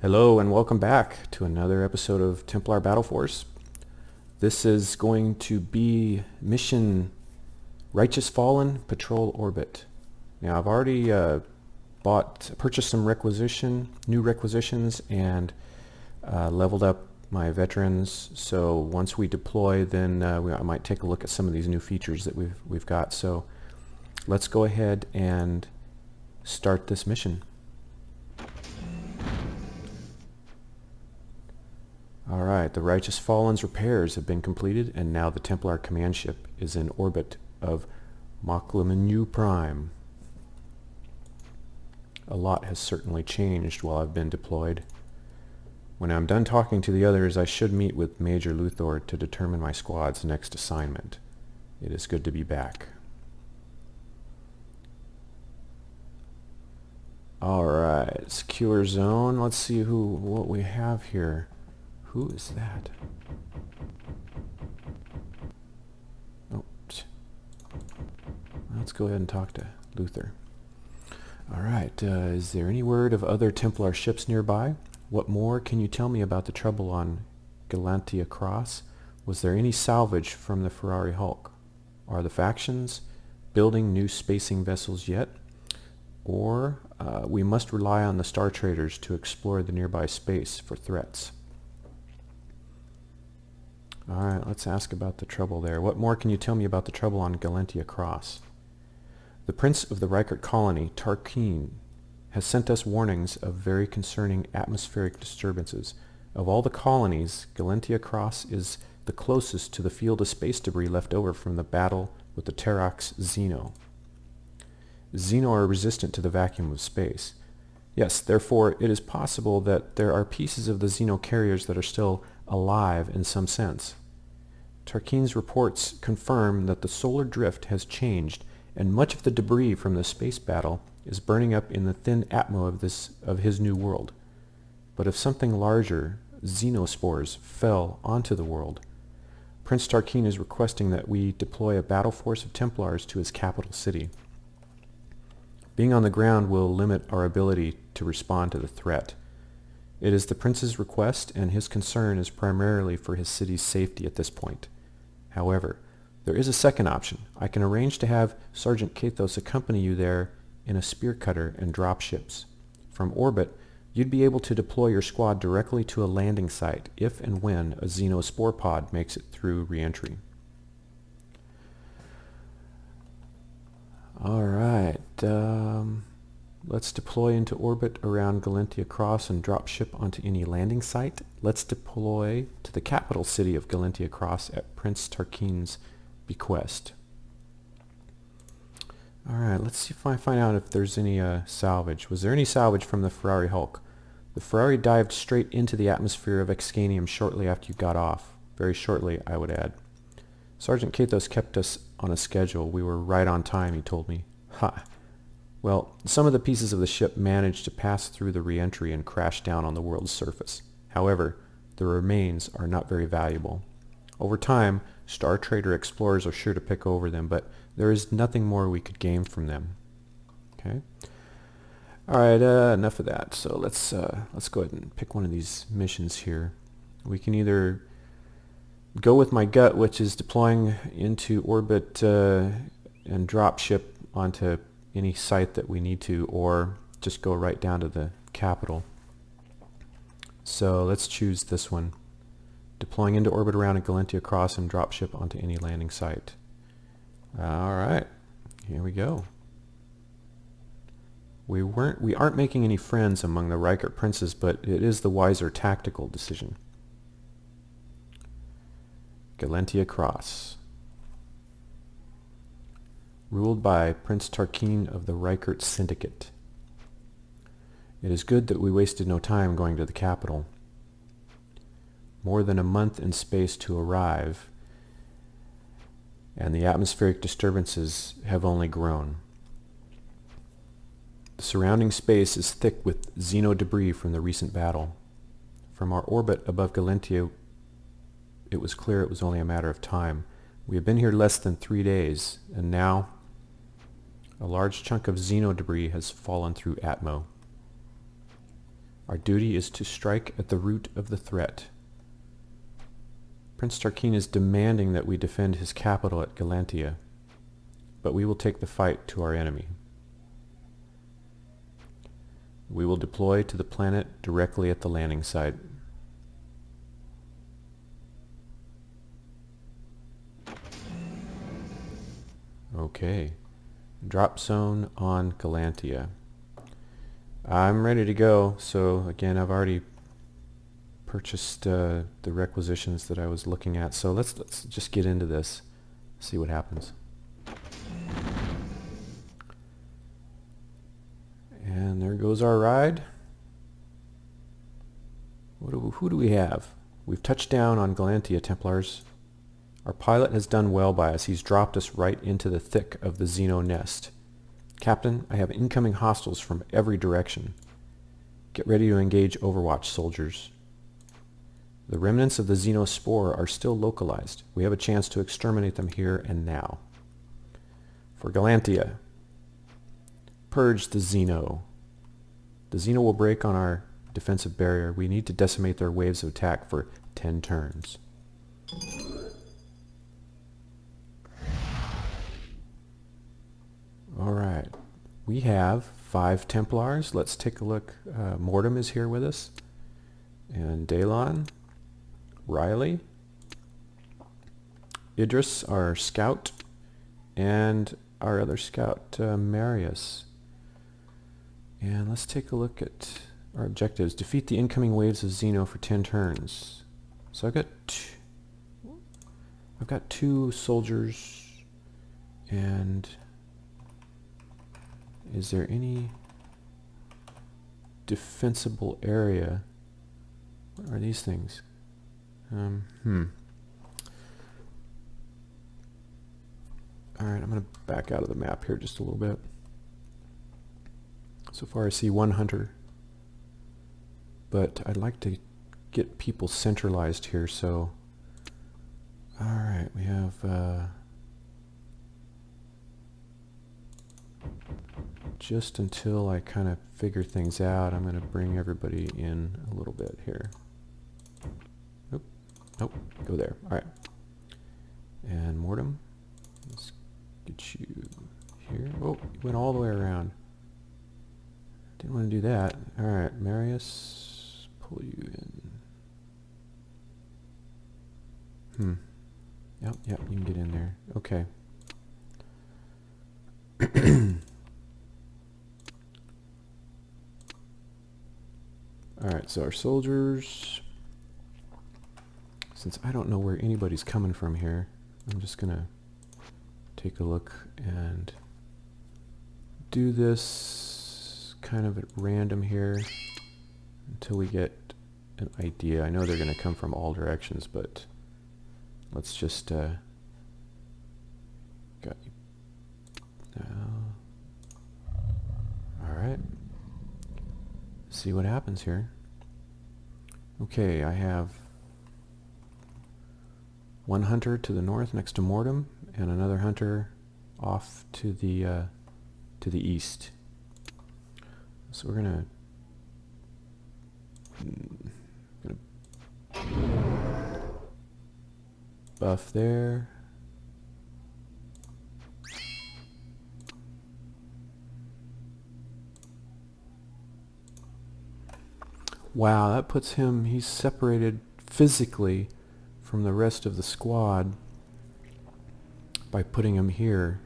Hello and welcome back to another episode of Templar Battleforce. This is going to be mission Righteous Fallen Patrol Orbit. Now I've already purchased some new requisitions and leveled up my veterans. So once we deploy, then I might take a look at some of these new features that we've got. So let's go ahead and start this mission. Alright, the Righteous Fallen's repairs have been completed, and now the Templar command ship is in orbit of Moklemenu Prime. A lot has certainly changed while I've been deployed. When I'm done talking to the others, I should meet with Major Luthor to determine my squad's next assignment. It is good to be back. Alright, secure zone. Let's see what we have here. Who is that? Oh, let's go ahead and talk to Luther. Alright, is there any word of other Templar ships nearby? What more can you tell me about the trouble on Galantia Cross? Was there any salvage from the Ferrari Hulk? Are the factions building new spacing vessels yet? Or we must rely on the Star Traders to explore the nearby space for threats. Alright, let's ask about the trouble there. What more can you tell me about the trouble on Galantia Cross? The Prince of the Rykert colony, Tarquin, has sent us warnings of very concerning atmospheric disturbances. Of all the colonies, Galantia Cross is the closest to the field of space debris left over from the battle with the Terox Xeno. Xeno are resistant to the vacuum of space. Yes, therefore it is possible that there are pieces of the Xeno carriers that are still alive in some sense. Tarquin's reports confirm that the solar drift has changed, and much of the debris from the space battle is burning up in the thin atmo of his new world. But if something larger, xenospores, fell onto the world, Prince Tarquin is requesting that we deploy a battle force of Templars to his capital city. Being on the ground will limit our ability to respond to the threat. It is the Prince's request, and his concern is primarily for his city's safety at this point. However, there is a second option. I can arrange to have Sergeant Kathos accompany you there in a spear cutter and drop ships. From orbit, you'd be able to deploy your squad directly to a landing site if and when a Xenospore pod makes it through re-entry. Alright, let's deploy into orbit around Galantia Cross and drop ship onto any landing site. Let's deploy to the capital city of Galantia Cross at Prince Tarquin's bequest. Alright, let's see if I find out if there's any salvage. Was there any salvage from the Ferrari Hulk? The Ferrari dived straight into the atmosphere of Excanium shortly after you got off. Very shortly, I would add. Sergeant Kathos kept us on a schedule. We were right on time, he told me. Ha! Well, some of the pieces of the ship managed to pass through the re-entry and crash down on the world's surface. However, the remains are not very valuable. Over time, Star Trader explorers are sure to pick over them, but there is nothing more we could gain from them. Okay? Alright, enough of that. So let's go ahead and pick one of these missions here. We can either go with my gut, which is deploying into orbit and drop ship onto any site that we need to, or just go right down to the capital. So let's choose this one. Deploying into orbit around a Galantia Cross and drop ship onto any landing site. Alright, here we go. We aren't making any friends among the Rykert princes, but it is the wiser tactical decision. Galantia Cross. Ruled by Prince Tarquin of the Rykert Syndicate. It is good that we wasted no time going to the capital. More than a month in space to arrive, and the atmospheric disturbances have only grown. The surrounding space is thick with Xeno debris from the recent battle. From our orbit above Galantia, it was clear it was only a matter of time. We have been here less than 3 days, and now a large chunk of Xeno debris has fallen through Atmo. Our duty is to strike at the root of the threat. Prince Tarquin is demanding that we defend his capital at Galantia, but we will take the fight to our enemy. We will deploy to the planet directly at the landing site. Okay. Drop zone on Galantia. I'm ready to go, so again, I've already purchased the requisitions that I was looking at, so let's just get into this, see what happens. And there goes our ride. Who do we have? We've touched down on Galantia, Templars. Our pilot has done well by us. He's dropped us right into the thick of the Xeno nest. Captain, I have incoming hostiles from every direction. Get ready to engage Overwatch, soldiers. The remnants of the Xeno spore are still localized. We have a chance to exterminate them here and now. For Galantia, purge the Xeno. The Xeno will break on our defensive barrier. We need to decimate their waves of attack for 10 turns. Alright, we have 5 Templars. Let's take a look. Mortem is here with us. And Dalon, Riley, Idris, our scout, and our other scout, Marius. And let's take a look at our objectives. Defeat the incoming waves of Xeno for 10 turns. So I've got 2 soldiers, and is there any defensible area? What are these things? Alright, I'm going to back out of the map here just a little bit. So far I see 1 hunter, but I'd like to get people centralized here, so alright, we have just until I kind of figure things out, I'm going to bring everybody in a little bit here. Nope, go there. Alright. And Mortem, let's get you here. Oh, you went all the way around. Didn't want to do that. Alright, Marius, pull you in. Yep, you can get in there. Okay. Alright, so our soldiers, since I don't know where anybody's coming from here, I'm just gonna take a look and do this kind of at random here until we get an idea. I know they're gonna come from all directions, but let's just got you now. Alright. See what happens here. Okay, I have 1 hunter to the north next to Mortem, and another hunter off to the east. So we're gonna buff there. Wow, that puts him, he's separated physically from the rest of the squad by putting him here.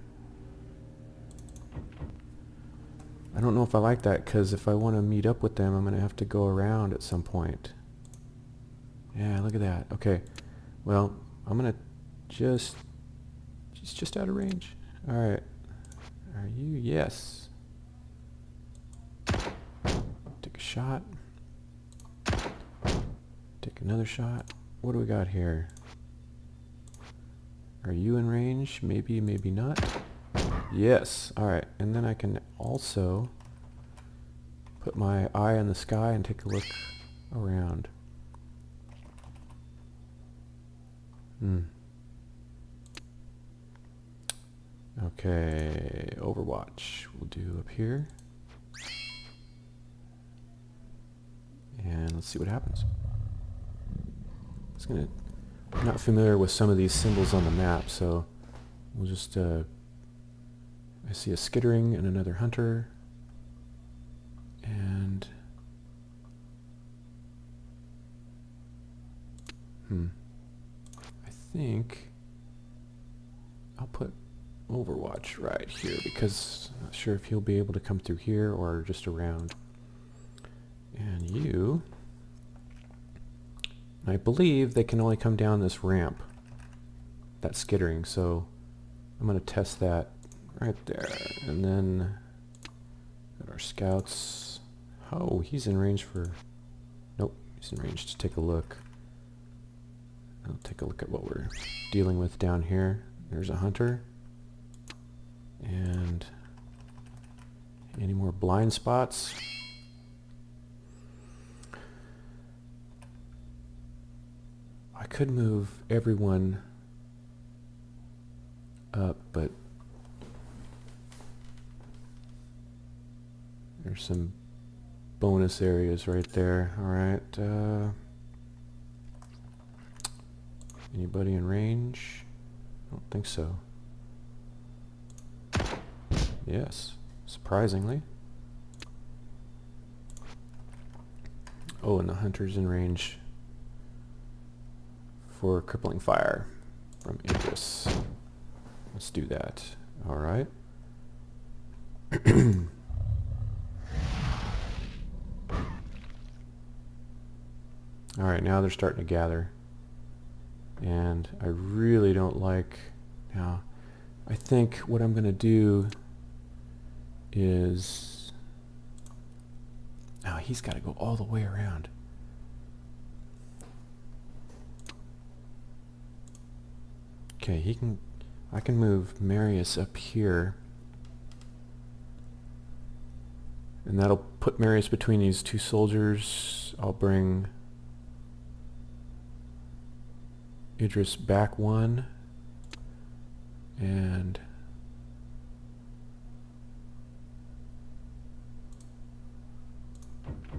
I don't know if I like that, because if I want to meet up with them, I'm going to have to go around at some point. Yeah, look at that. Okay, well, I'm going to he's just out of range. Alright. Are you? Yes. Take a shot. Take another shot. What do we got here? Are you in range? Maybe, maybe not. Yes. Alright. And then I can also put my eye in the sky and take a look around. Okay. Overwatch we'll do up here. let's see what happens. I'm not familiar with some of these symbols on the map, so we'll just, I see a skittering and another hunter, and I think I'll put Overwatch right here, because I'm not sure if he'll be able to come through here or just around. And you, I believe they can only come down this ramp, that skittering, so I'm going to test that right there. And then got our scouts. Oh, he's in range for, nope, he's in range to take a look. I'll take a look at what we're dealing with down here. There's a hunter. And any more blind spots? I could move everyone up, but there's some bonus areas right there. Alright, anybody in range? I don't think so. Yes, surprisingly. Oh, and the hunter's in range for crippling fire from Idris. Let's do that. Alright. Alright, now they're starting to gather. And I really don't like... Now, I think what I'm going to do is... Now, he's got to go all the way around. Okay, he can... I can move Marius up here. And that'll put Marius between these two soldiers. I'll bring Idris back one. And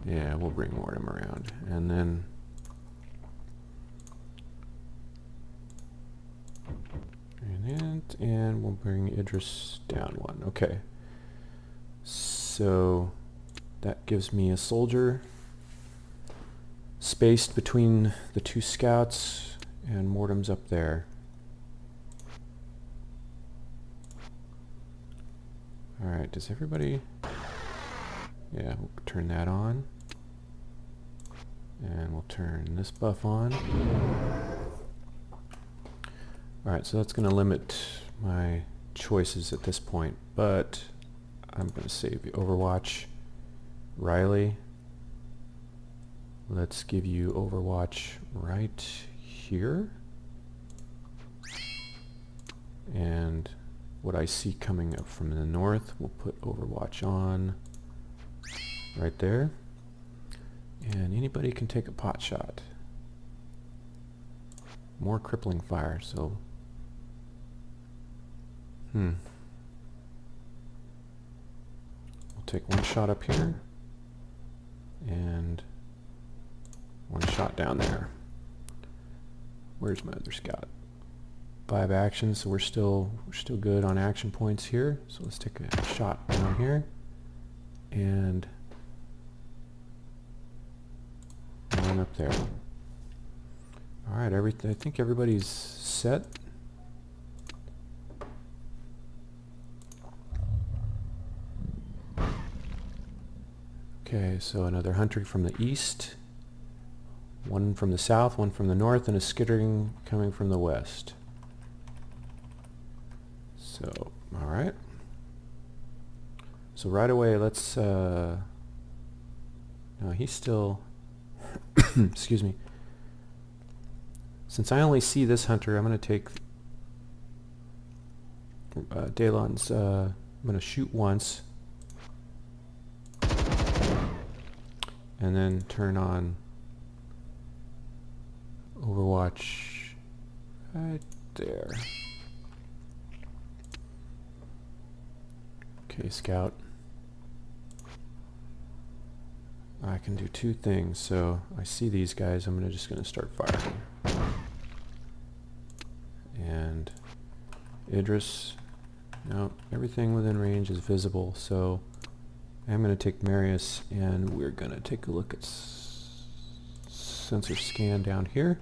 yeah, we'll bring Mortem around. And then and we'll bring Idris down one. Okay. So that gives me a soldier spaced between the two scouts, and Mortem's up there. Alright, does everybody... Yeah, we'll turn that on. And we'll turn this buff on. Alright, so that's going to limit my choices at this point, but I'm going to save the Overwatch. Riley, let's give you Overwatch right here. And what I see coming up from the north, we'll put Overwatch on right there. And anybody can take a pot shot. More crippling fire, so... We'll take one shot up here, and one shot down there. Where's my other scout? 5 actions, so we're still good on action points here. So let's take a shot down here, and one up there. All right, I think everybody's set. Okay, so another hunter from the east, one from the south, one from the north, and a skittering coming from the west. So, alright. So right away, let's, no, he's still, excuse me. Since I only see this hunter, I'm going to take Dalon's, I'm going to shoot once. And then turn on Overwatch right there. Okay, scout. I can do two things. So I see these guys. I'm just going to start firing. And Idris, no, everything within range is visible. So I'm going to take Marius, and we're going to take a look at sensor scan down here.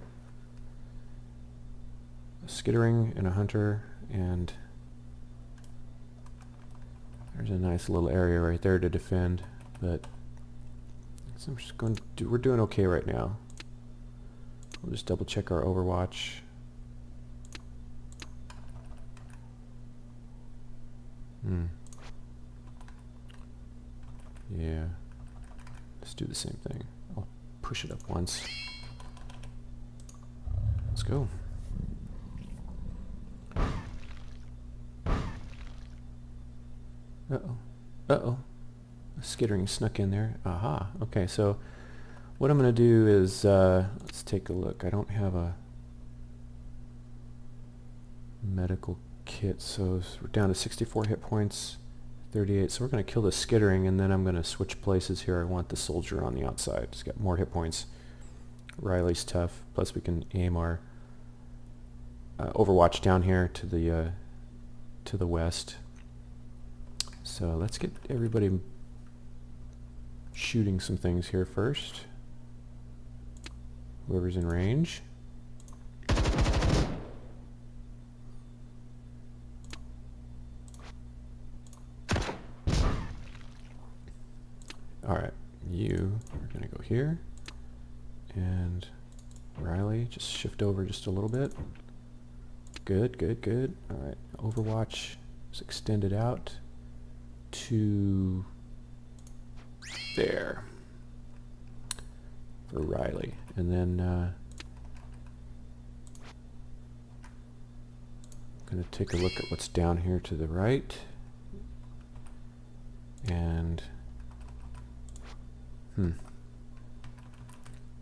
A skittering and a hunter, and there's a nice little area right there to defend. But so I'm just going to do, we're doing okay right now. We'll just double check our Overwatch. Yeah. Let's do the same thing. I'll push it up once. Let's go. Uh-oh. Uh-oh. Skittering snuck in there. Aha. Okay, so what I'm going to do is, let's take a look. I don't have a medical kit, so we're down to 64 hit points, 38. So we're going to kill the skittering, and then I'm going to switch places here. I want the soldier on the outside. He's got more hit points. Riley's tough. Plus we can aim our Overwatch down here to the west. So let's get everybody shooting some things here first. Whoever's in range. Alright, you are going to go here. And Riley, just shift over just a little bit. Good, good, good. Alright, Overwatch is extended out to there for Riley. And then I'm going to take a look at what's down here to the right. And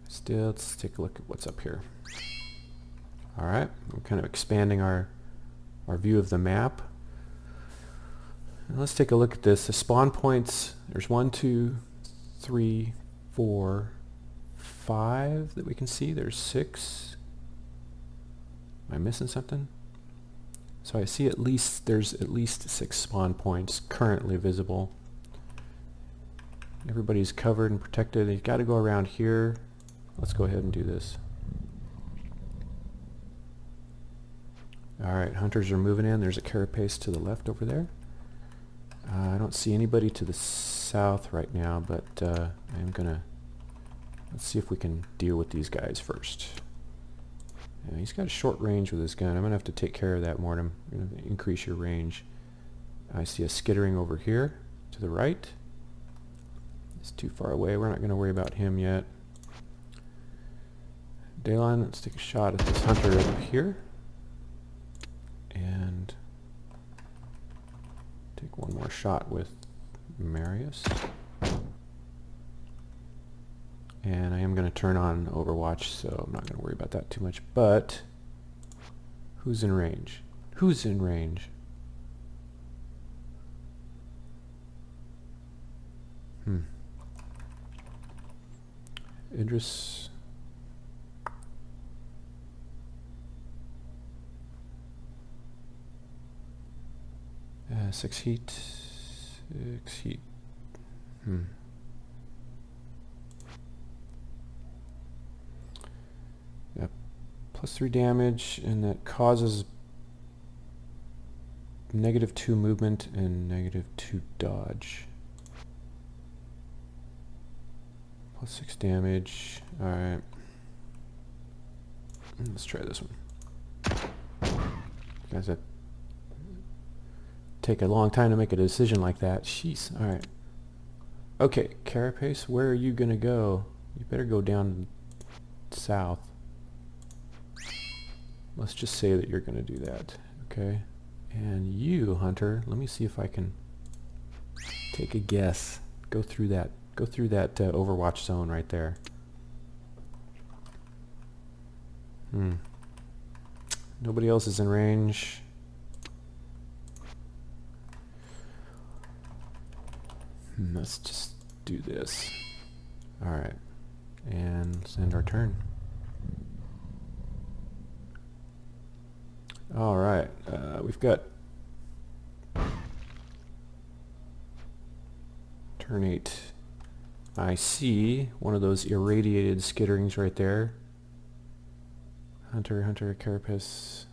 still, let's take a look at what's up here. Alright, we're kind of expanding our view of the map. And let's take a look at this. The spawn points, there's 1, 2, 3, 4, 5 that we can see. There's 6. Am I missing something? So I see there's at least 6 spawn points currently visible. Everybody's covered and protected. You've got to go around here. Let's go ahead and do this. Alright, hunters are moving in. There's a carapace to the left over there. I don't see anybody to the south right now, but I'm gonna, let's see if we can deal with these guys first. Yeah, he's got a short range with his gun. I'm gonna have to take care of that, Mortem. I'm gonna increase your range. I see a skittering over here to the right. It's too far away. We're not gonna worry about him yet. Dayline, let's take a shot at this hunter over here. And take one more shot with Marius. And I am going to turn on Overwatch, so I'm not going to worry about that too much. But who's in range? Who's in range? Idris. 6 heat. 6 heat. Yeah, +3 damage, and that causes -2 movement and -2 dodge. +6 damage. Alright. Let's try this one. Guys, that take a long time to make a decision like that. Jeez. Alright. Okay, Carapace, where are you gonna go? You better go down south. Let's just say that you're gonna do that. Okay. And you, Hunter, let me see if I can take a guess. Go through that Overwatch zone right there. Nobody else is in range. Let's just do this. Alright. And let's end our turn. Alright. We've got turn 8. I see one of those irradiated skitterings right there. Hunter, Carapace.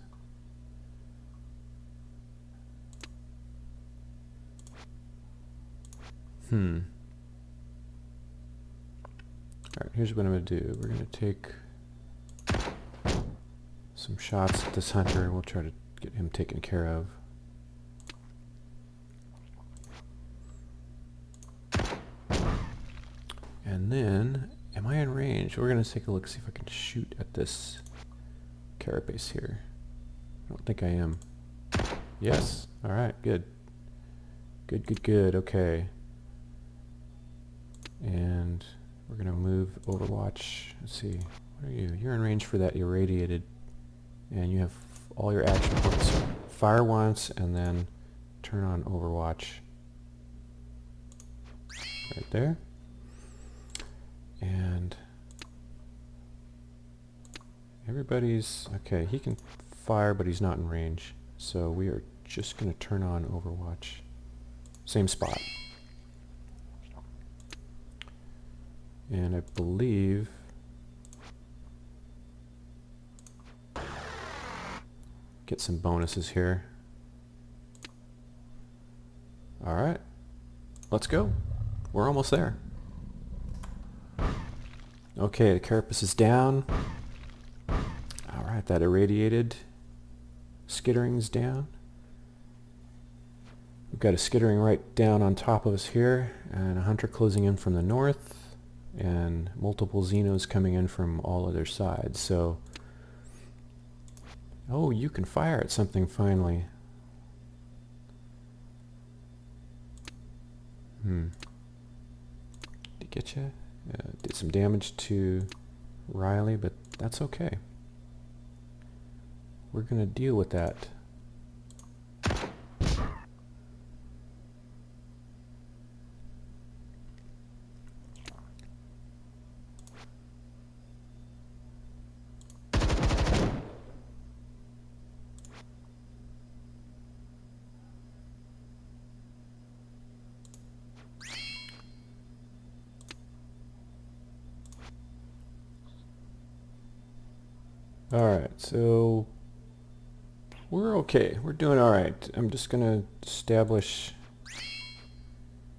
Alright, here's what I'm going to do. We're going to take some shots at this hunter and we'll try to get him taken care of. And then, am I in range? We're going to take a look, see if I can shoot at this carapace here. I don't think I am. Yes. Alright, good. Good. Okay. And we're going to move Overwatch. Let's see. What are you? You're in range for that irradiated. And you have all your action points. Fire once and then turn on Overwatch. Right there. And everybody's okay. He can fire, but he's not in range. So we are just going to turn on Overwatch. Same spot. And I believe get some bonuses here. All right, let's go. We're almost there. Okay, the carapace is down. All right, that irradiated skittering's down. We've got a skittering right down on top of us here, and a hunter closing in from the north, and multiple Xenos coming in from all other sides. So, oh, you can fire at something finally. Did he get you? Did some damage to Riley, but that's okay. We're going to deal with that. Alright, so we're okay. We're doing alright. I'm just going to establish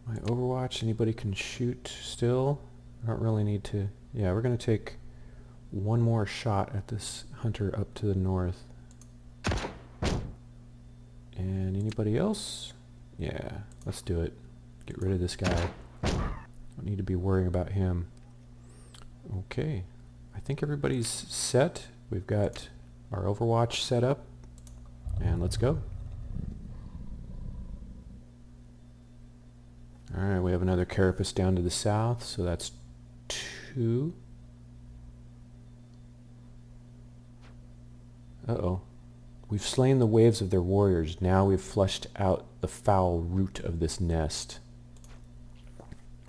my Overwatch. Anybody can shoot still. I don't really need to. Yeah, we're going to take one more shot at this hunter up to the north. And anybody else? Yeah, let's do it. Get rid of this guy. Don't need to be worrying about him. Okay, I think everybody's set. We've got our Overwatch set up, and let's go. Alright, we have another carapace down to the south, so that's 2. Uh-oh. We've slain the waves of their warriors. Now we've flushed out the foul root of this nest.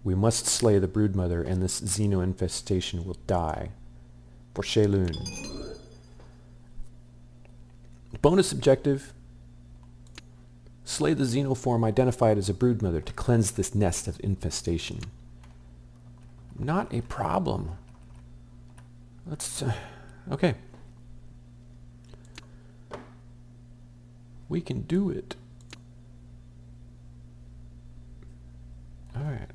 We must slay the broodmother, and this Xeno infestation will die. For Shaylun. Bonus objective. Slay the xenoform identified as a broodmother to cleanse this nest of infestation. Not a problem. Let's... okay. We can do it. Alright.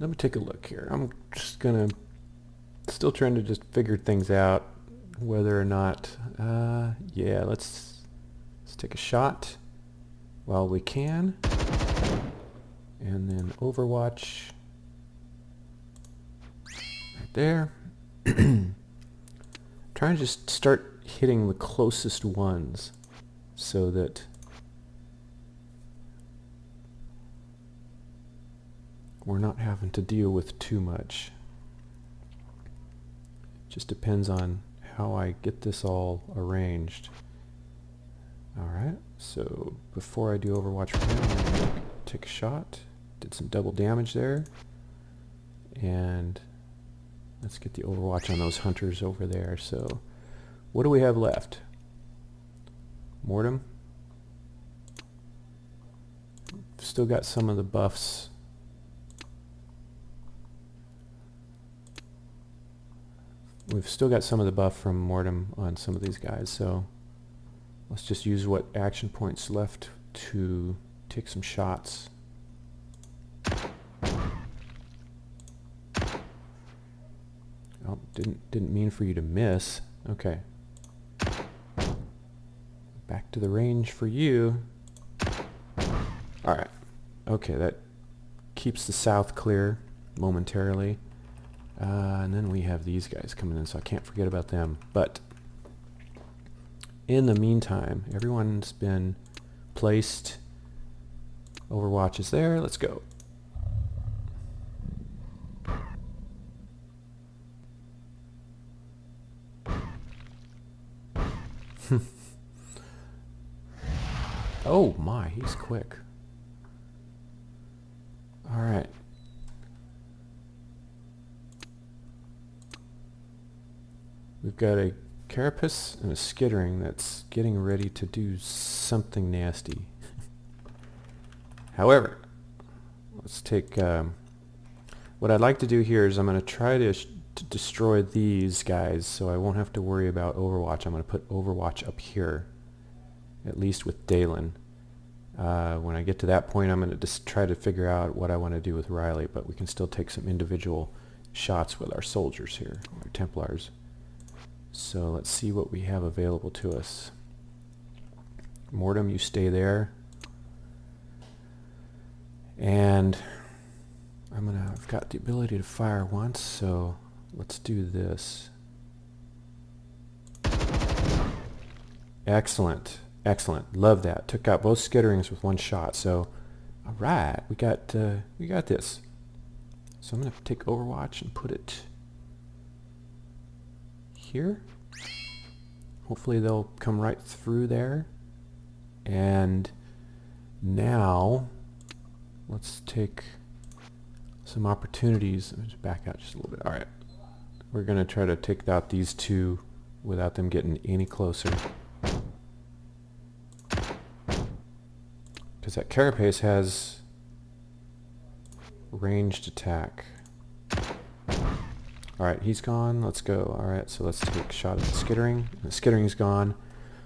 Let me take a look here. I'm just gonna... still trying to just figure things out. Whether or not... yeah, let's take a shot while we can. And then Overwatch. Right there. Trying to just start hitting the closest ones so that we're not having to deal with too much. Just depends on how I get this all arranged. Alright, so before I do Overwatch for him, I'm going to take a shot. Did some double damage there. Let's get the overwatch on those hunters over there. So, what do we have left? Mortem. Still got some of the buffs. We've still got some of the buff from Mortem on some of these guys, so let's just use what action points left to take some shots. Oh, didn't mean for you to miss. Okay. Back to the range for you. Alright. Okay, that keeps the south clear momentarily. And then we have these guys coming in, so I can't forget about them. But in the meantime, everyone's been placed. Overwatch is there. Let's go. Oh my, he's quick. Alright. We've got a carapace and a skittering that's getting ready to do something nasty. However, let's take... what I'd like to do here is I'm going to try to destroy these guys so I won't have to worry about Overwatch. I'm going to put Overwatch up here, at least with Dalen. When I get to that point, I'm going to just try to figure out what I want to do with Riley, but we can still take some individual shots with our soldiers here, our Templars. So let's see what we have available to us. Mortem, you stay there. And I've got the ability to fire once, so let's do this. Excellent. Excellent. Love that. Took out both skitterings with one shot. So, all right, we got this. So I'm going to take Overwatch and put it here. Hopefully they'll come right through there. And now let's take some opportunities. Let me just back out just a little bit. All right. We're going to try to take out these two without them getting any closer. Because that carapace has ranged attack. Alright, he's gone. Let's go. Alright, so let's take a shot at the skittering. The skittering's gone.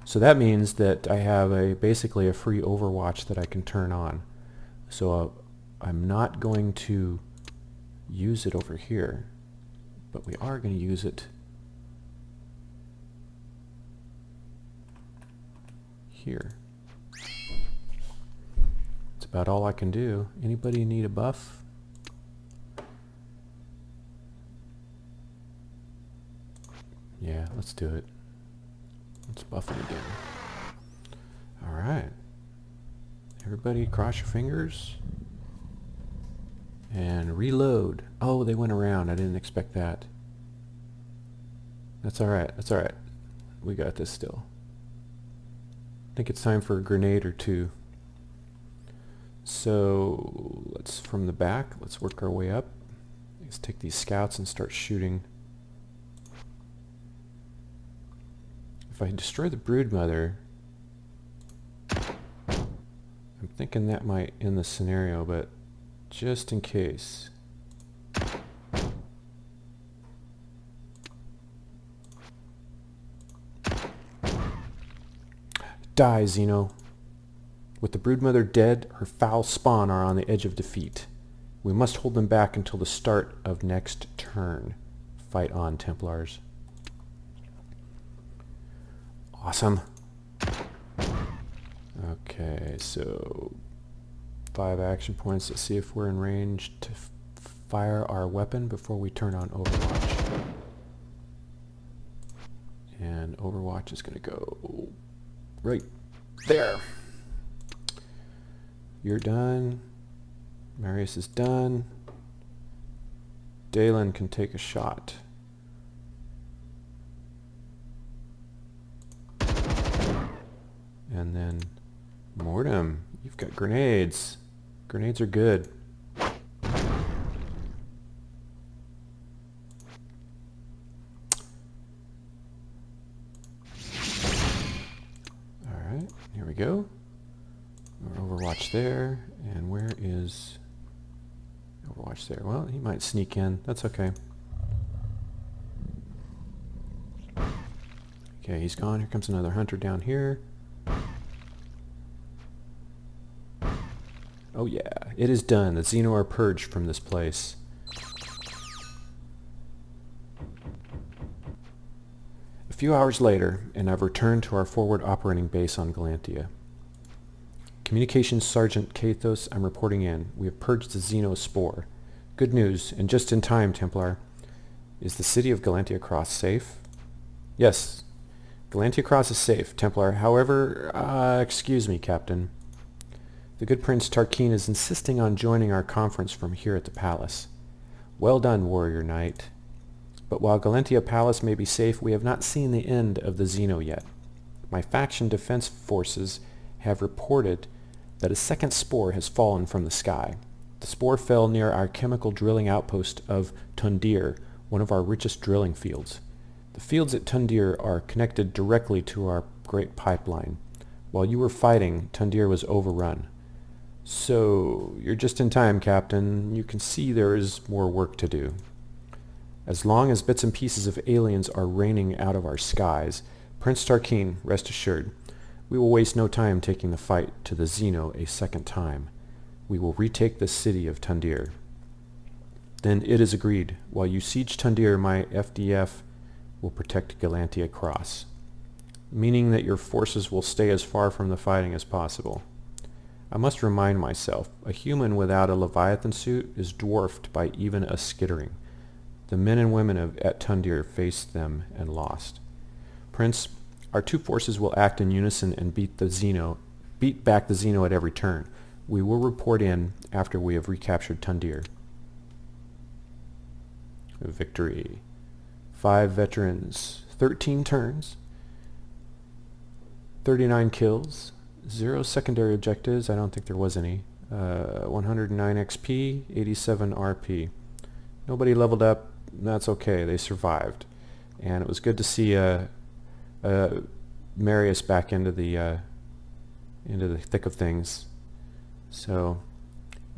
So that means that I have basically a free Overwatch that I can turn on. So I'm not going to use it over here, but we are going to use it here. That's about all I can do. Anybody need a buff? Yeah, let's do it. Let's buff it again. Alright. Everybody cross your fingers. And reload. Oh, they went around. I didn't expect that. That's alright. That's alright. We got this still. I think it's time for a grenade or two. So, let's, from the back, let's work our way up. Let's take these scouts and start shooting. If I destroy the broodmother, I'm thinking that might end the scenario, but just in case. Die, Xeno. With the broodmother dead, her foul spawn are on the edge of defeat. We must hold them back until the start of next turn. Fight on, Templars. Awesome. Okay, so 5 action points. Let's see if we're in range to fire our weapon before we turn on Overwatch. And Overwatch is going to go right there. You're done. Marius is done. Dalen can take a shot. And then Mortem, you've got grenades. Grenades are good. go. Overwatch there. And where is Overwatch there? Well, he might sneak in. That's okay. Okay, he's gone. Here comes another hunter down here. Oh yeah, it is done. The Xeno are purged from this place. A few hours later, and I've returned to our forward operating base on Galantia. Communications Sergeant Kathos, I'm reporting in. We have purged the Xeno spore. Good news, and just in time, Templar. Is the city of Galantia Cross safe? Yes. Galantia Cross is safe, Templar. However, excuse me, Captain. The good Prince Tarkeen is insisting on joining our conference from here at the palace. Well done, warrior knight. But while Galantia Palace may be safe, we have not seen the end of the Xeno yet. My faction defense forces have reported that a second spore has fallen from the sky. The spore fell near our chemical drilling outpost of Tundir, one of our richest drilling fields. The fields at Tundir are connected directly to our great pipeline. While you were fighting, Tundir was overrun. So, you're just in time, Captain. You can see there is more work to do. As long as bits and pieces of aliens are raining out of our skies, Prince Tarkeen, rest assured, we will waste no time taking the fight to the Xeno a second time. We will retake the city of Tundir. Then it is agreed. While you siege Tundir, my FDF will protect Galantia Cross, meaning that your forces will stay as far from the fighting as possible. I must remind myself, a human without a Leviathan suit is dwarfed by even a skittering. The men and women at Tundir faced them and lost. Prince, our two forces will act in unison and beat back the Xeno at every turn. We will report in after we have recaptured Tundir. Victory. 5 veterans, 13 turns, 39 kills, 0 secondary objectives. I don't think there was any. 109 XP, 87 RP. Nobody leveled up. That's okay. They survived. And it was good to see Marius back into the thick of things. So,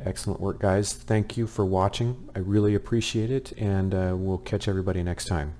excellent work, guys. Thank you for watching. I really appreciate it, and we'll catch everybody next time.